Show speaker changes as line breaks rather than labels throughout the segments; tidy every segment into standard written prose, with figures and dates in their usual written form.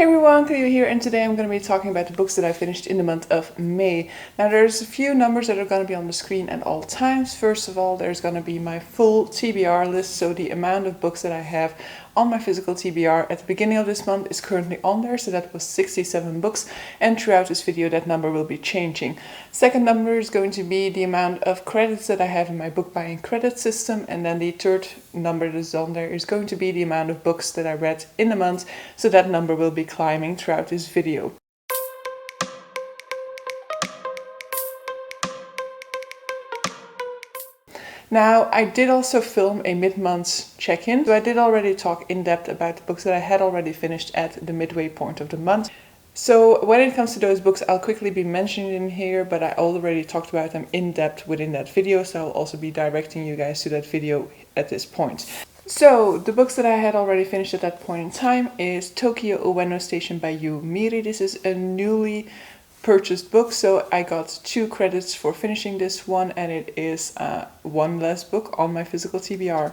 Hey everyone, Cleo here, and today I'm going to be talking about the books that I finished in the month of May. Now there's a few numbers that are going to be on the screen at all times. First of all, there's going to be my full TBR list, so the amount of books that I have on my physical TBR at the beginning of this month is currently on there, so that was 67 books, and throughout this video that number will be changing. Second number is going to be the amount of credits that I have in my book buying credit system, and then the third number that is on there is going to be the amount of books that I read in a month, so that number will be climbing throughout this video. Now, I did also film a mid-month check-in, so I did already talk in depth about the books that I had already finished at the midway point of the month. So when it comes to those books, I'll quickly be mentioning them here, but I already talked about them in depth within that video, so I'll also be directing you guys to that video at this point. So, the books that I had already finished at that point in time is Tokyo Ueno Station by Yu Miri. This is a newly purchased book, so I got 2 credits for finishing this one, and it is one less book on my physical TBR.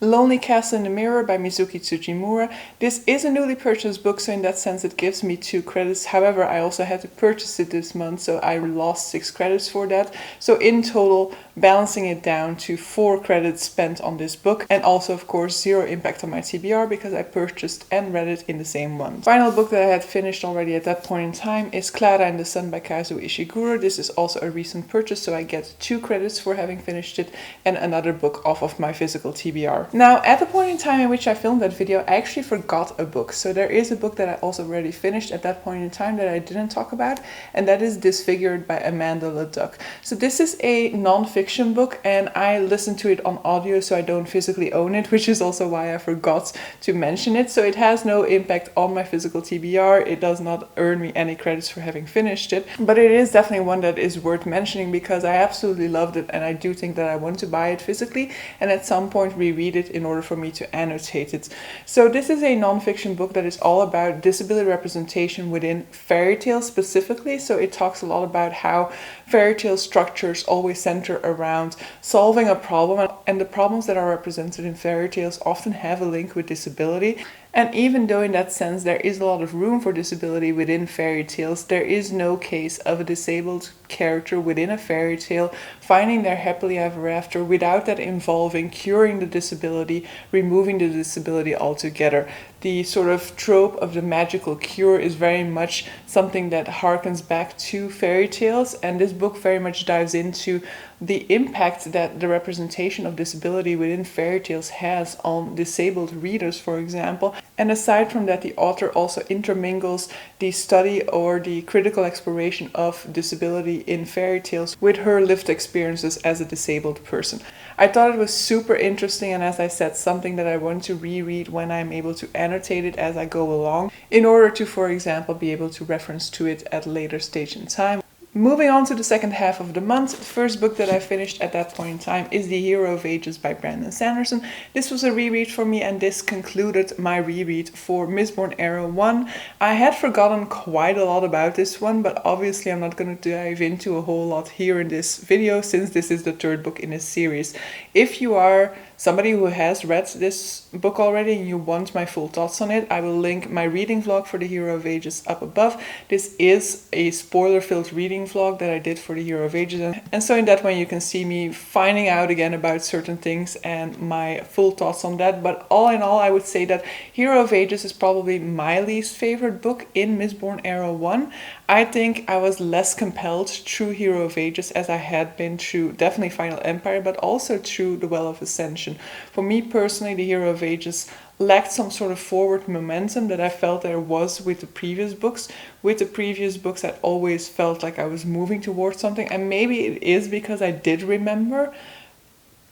Lonely Castle in the Mirror by Mizuki Tsujimura. This is a newly purchased book, so in that sense it gives me 2 credits. However, I also had to purchase it this month, so I lost 6 credits for that. So in total, balancing it down to 4 credits spent on this book, and also of course 0 impact on my TBR because I purchased and read it in the same month. Final book that I had finished already at that point in time is Clara and the Sun by Kazuo Ishiguro. This is also a recent purchase, so I get 2 credits for having finished it and another book off of my physical TBR. Now, at the point in time in which I filmed that video, I actually forgot a book. So there is a book that I also already finished at that point in time that I didn't talk about, and that is Disfigured by Amanda LeDuc. So this is a non-fiction book, and I listened to it on audio, so I don't physically own it, which is also why I forgot to mention it. So it has no impact on my physical TBR. It does not earn me any credits for having finished it, but it is definitely one that is worth mentioning because I absolutely loved it, and I do think that I want to buy it physically and at some point reread it in order for me to annotate it. So this is a non-fiction book that is all about disability representation within fairy tales specifically. So it talks a lot about how fairy tale structures always center around solving a problem, and the problems that are represented in fairy tales often have a link with disability. And even though in that sense there is a lot of room for disability within fairy tales, there is no case of a disabled character within a fairy tale finding their happily ever after without that involving curing the disability, removing the disability altogether. The sort of trope of the magical cure is very much something that harkens back to fairy tales, and this book very much dives into the impact that the representation of disability within fairy tales has on disabled readers, for example. And aside from that, the author also intermingles the study or the critical exploration of disability in fairy tales with her lived experiences as a disabled person. I thought it was super interesting, and as I said, something that I want to reread when I'm able to annotate it as I go along, in order to, for example, be able to reference to it at a later stage in time. Moving on to the second half of the month, the first book that I finished at that point in time is The Hero of Ages by Sanderson. This was a reread for me, and this concluded my reread for Mistborn Era 1. I had forgotten quite a lot about this one, but obviously I'm not going to dive into a whole lot here in this video since this is the third book in this series. If you are somebody who has read this book already and you want my full thoughts on it, I will link my reading vlog for The Hero of Ages up above. This is a spoiler-filled reading vlog that I did for The Hero of Ages, and so in that one you can see me finding out again about certain things and my full thoughts on that. But all in all, I would say that Hero of Ages is probably my least favorite book in Mistborn Era 1. I think I was less compelled through Hero of Ages as I had been through definitely Final Empire, but also through The Well of Ascension. For me personally, The Hero of Ages lacked some sort of forward momentum that I felt there was with the previous books. With the previous books, I always felt like I was moving towards something, and maybe it is because I did remember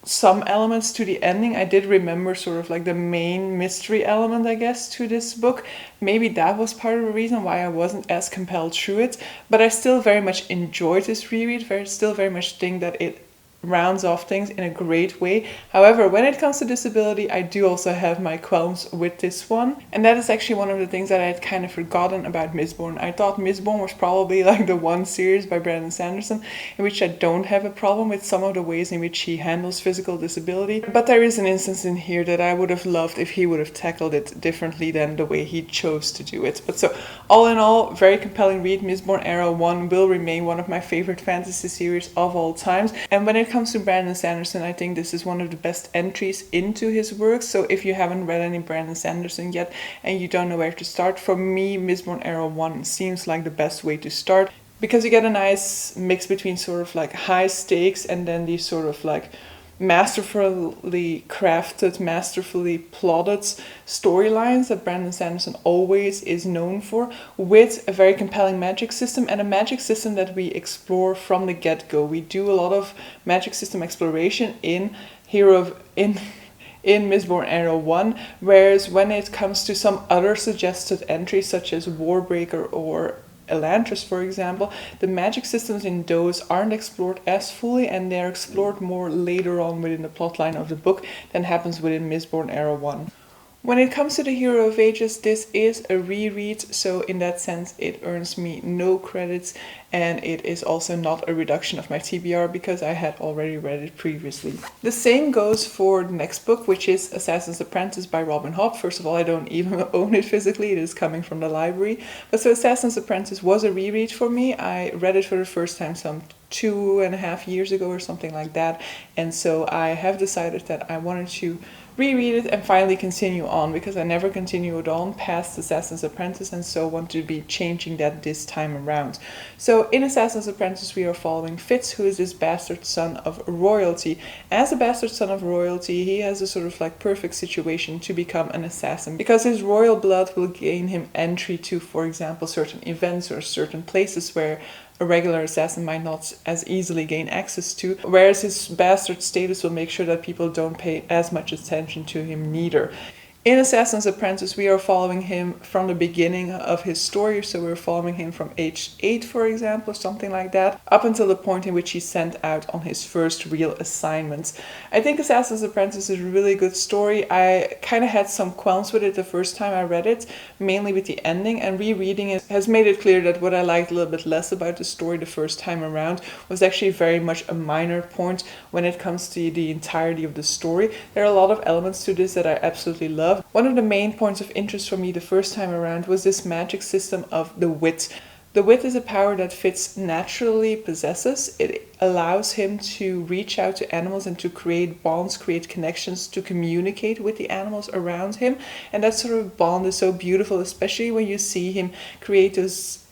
some elements to the ending. I did remember sort of like the main mystery element, I guess, to this book. Maybe that was part of the reason why I wasn't as compelled through it, but I still very much enjoyed this reread. Still very much think that it rounds off things in a great way. However, when it comes to disability, I do also have my qualms with this one. And that is actually one of the things that I had kind of forgotten about Mistborn. I thought Mistborn was probably like the one series by Brandon Sanderson in which I don't have a problem with some of the ways in which he handles physical disability. But there is an instance in here that I would have loved if he would have tackled it differently than the way he chose to do it. But so, all in all, very compelling read. Mistborn Era 1 will remain one of my favorite fantasy series of all times. And when it comes to Brandon Sanderson, I think this is one of the best entries into his work. So if you haven't read any Brandon Sanderson yet and you don't know where to start, for me, Mistborn Era 1 seems like the best way to start, because you get a nice mix between sort of like high stakes and then these sort of like masterfully crafted, masterfully plotted storylines that Brandon Sanderson always is known for, with a very compelling magic system, and a magic system that we explore from the get-go. We do a lot of magic system exploration in Mistborn Era 1, whereas when it comes to some other suggested entries such as Warbreaker or Elantris, for example, the magic systems in those aren't explored as fully, and they're explored more later on within the plotline of the book than happens within Mistborn Era 1. When it comes to the Hero of Ages, this is a reread, so in that sense it earns me no credits, and it is also not a reduction of my TBR because I had already read it previously. The same goes for the next book, which is Assassin's Apprentice by Robin Hobb. First of all, I don't even own it physically, it is coming from the library. But so Assassin's Apprentice was a reread for me. I read it for the first time some 2.5 years ago or something like that, and so I have decided that I wanted to reread it and finally continue on, because I never continued on past Assassin's Apprentice, and so want to be changing that this time around. So in Assassin's Apprentice we are following Fitz, who is this bastard son of royalty. As a bastard son of royalty, he has a sort of like perfect situation to become an assassin, because his royal blood will gain him entry to, for example, certain events or certain places where a regular assassin might not as easily gain access to, whereas his bastard status will make sure that people don't pay as much attention to him neither. In Assassin's Apprentice, we are following him from the beginning of his story, so we're following him from age 8, for example, or something like that, up until the point in which he's sent out on his first real assignments. I think Assassin's Apprentice is a really good story. I kind of had some qualms with it the first time I read it, mainly with the ending, and rereading it has made it clear that what I liked a little bit less about the story the first time around was actually very much a minor point when it comes to the entirety of the story. There are a lot of elements to this that I absolutely love. One of the main points of interest for me the first time around was this magic system of the wit. The wit is a power that Fitz naturally possesses. It allows him to reach out to animals and to create bonds, create connections, to communicate with the animals around him. And that sort of bond is so beautiful, especially when you see him create those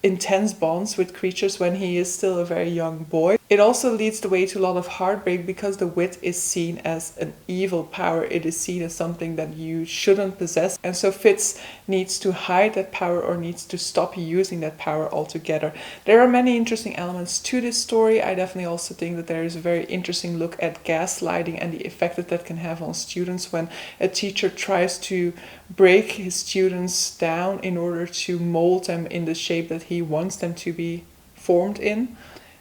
intense bonds with creatures when he is still a very young boy. It also leads the way to a lot of heartbreak, because the wit is seen as an evil power. It is seen as something that you shouldn't possess, and so Fitz needs to hide that power or needs to stop using that power altogether. There are many interesting elements to this story. I definitely also think that there is a very interesting look at gaslighting and the effect that can have on students when a teacher tries to break his students down in order to mold them in the shape that he wants them to be formed in.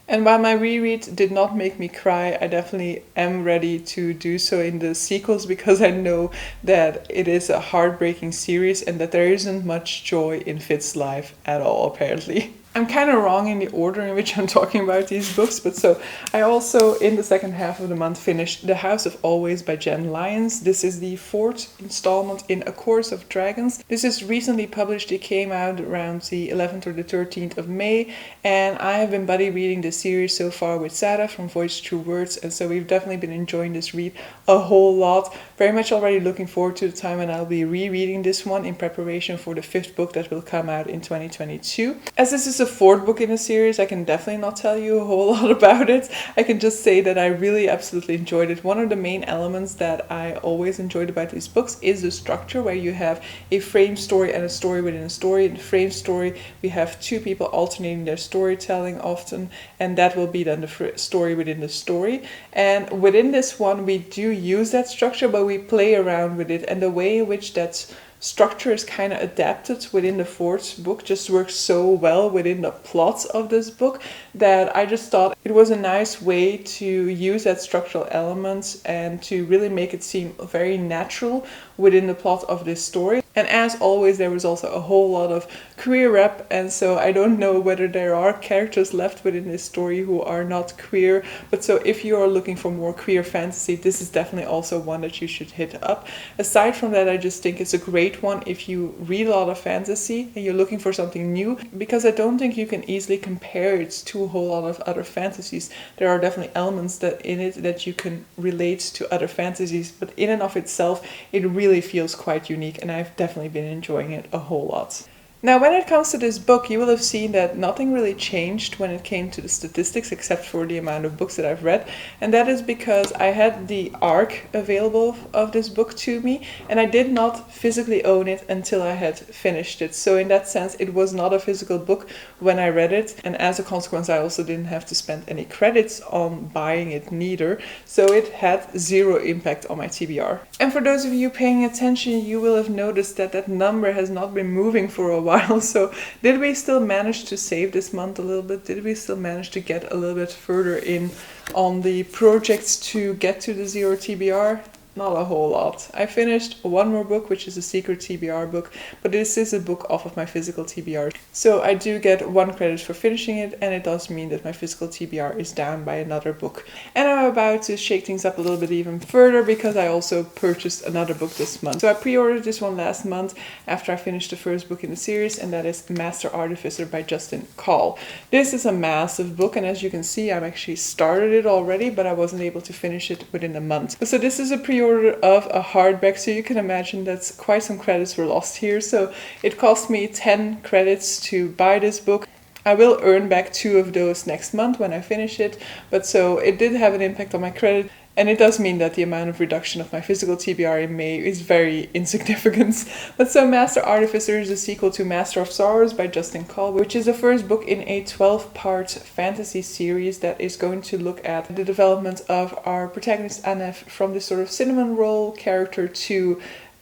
And while my reread did not make me cry, I definitely am ready to do so in the sequels, because I know that it is a heartbreaking series and that there isn't much joy in Fitz's life at all, apparently. I'm kind of wrong in the order in which I'm talking about these books, but so I also, in the second half of the month, finished The House of Always by Jenn Lyons. This is the 4th installment in A Chorus of Dragons. This is recently published. It came out around the 11th or the 13th of May, and I have been buddy reading this series so far with Sarah from Voice Through Words, and so we've definitely been enjoying this read a whole lot. Very much already looking forward to the time when I'll be rereading this one in preparation for the 5th book that will come out in 2022. As this is a 4th book in the series, I can definitely not tell you a whole lot about it. I can just say that I really absolutely enjoyed it. One of the main elements that I always enjoyed about these books is the structure, where you have a frame story and a story within a story. In the frame story, we have two people alternating their storytelling often, and that will be then the story within the story. And within this one, we do use that structure, but we play around with it, and the way in which that structure is kind of adapted within the fourth book, just works so well within the plot of this book that I just thought it was a nice way to use that structural element and to really make it seem very natural within the plot of this story. And as always, there was also a whole lot of queer rep, and so I don't know whether there are characters left within this story who are not queer, but so if you are looking for more queer fantasy, this is definitely also one that you should hit up. Aside from that, I just think it's a great one if you read a lot of fantasy and you're looking for something new, because I don't think you can easily compare it to a whole lot of other fantasies. There are definitely elements that in it that you can relate to other fantasies, but in and of itself, it really feels quite unique, and I've definitely been enjoying it a whole lot. Now, when it comes to this book, you will have seen that nothing really changed when it came to the statistics except for the amount of books that I've read. And that is because I had the ARC available of this book to me, and I did not physically own it until I had finished it. So in that sense, it was not a physical book when I read it. And as a consequence, I also didn't have to spend any credits on buying it neither. So it had zero impact on my TBR. And for those of you paying attention, you will have noticed that that number has not been moving for a while. So did we still manage to save this month a little bit? Did we still manage to get a little bit further in on the projects to get to the 0 TBR? Not a whole lot. I finished one more book, which is a secret TBR book, but this is a book off of my physical TBR. So I do get 1 credit for finishing it, and it does mean that my physical TBR is down by another book. And I'm about to shake things up a little bit even further because I also purchased another book this month. So I pre-ordered this one last month after I finished the first book in the series, and that is Master Artificer by Justin Call. This is a massive book, and as you can see, I've actually started it already, but I wasn't able to finish it within a month. So this is a pre-order of a hardback, so you can imagine that quite some credits were lost here. So it cost me 10 credits to buy this book. I will earn back 2 of those next month when I finish it, but so it did have an impact on my credit. And it does mean that the amount of reduction of my physical TBR in May is very insignificant. But so Master Artificer is a sequel to Master of Sorrows by Justin Call, which is the first book in a 12-part fantasy series that is going to look at the development of our protagonist Anef from this sort of cinnamon roll character to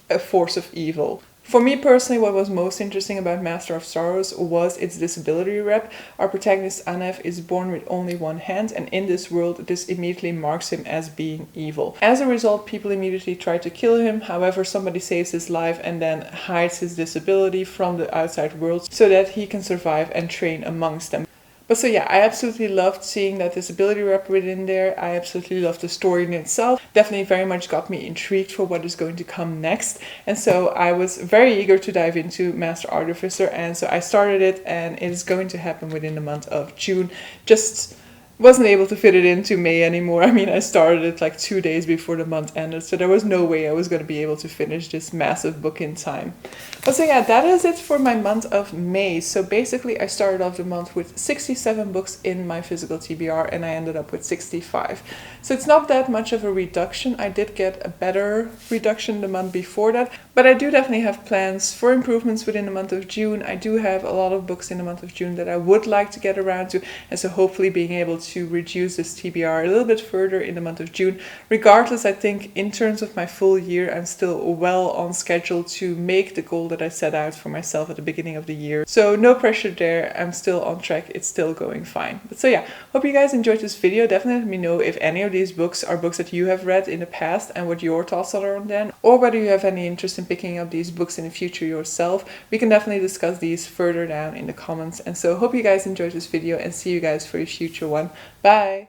a force of evil. For me personally, what was most interesting about Master of Sorrows was its disability rep. Our protagonist Anef is born with only one hand, and in this world this immediately marks him as being evil. As a result, people immediately try to kill him. However, somebody saves his life and then hides his disability from the outside world so that he can survive and train amongst them. But so yeah, I absolutely loved seeing that disability rep within there. I absolutely loved the story in itself. Definitely very much got me intrigued for what is going to come next. And so I was very eager to dive into Master Artificer. And so I started it, and it is going to happen within the month of June. Just wasn't able to fit it into May anymore. I mean, I started it like 2 days before the month ended, so there was no way I was going to be able to finish this massive book in time. But so yeah, that is it for my month of May. So basically I started off the month with 67 books in my physical TBR, and I ended up with 65. So it's not that much of a reduction. I did get a better reduction the month before that, but I do definitely have plans for improvements within the month of June. I do have a lot of books in the month of June that I would like to get around to, and so hopefully being able to reduce this TBR a little bit further in the month of June. Regardless, I think in terms of my full year, I'm still well on schedule to make the goal that I set out for myself at the beginning of the year. So no pressure there. I'm still on track. It's still going fine. But so yeah, hope you guys enjoyed this video. Definitely let me know if any of these books are books that you have read in the past and what your thoughts are on them, or whether you have any interest in picking up these books in the future yourself. We can definitely discuss these further down in the comments. And so hope you guys enjoyed this video, and see you guys for a future one. Bye!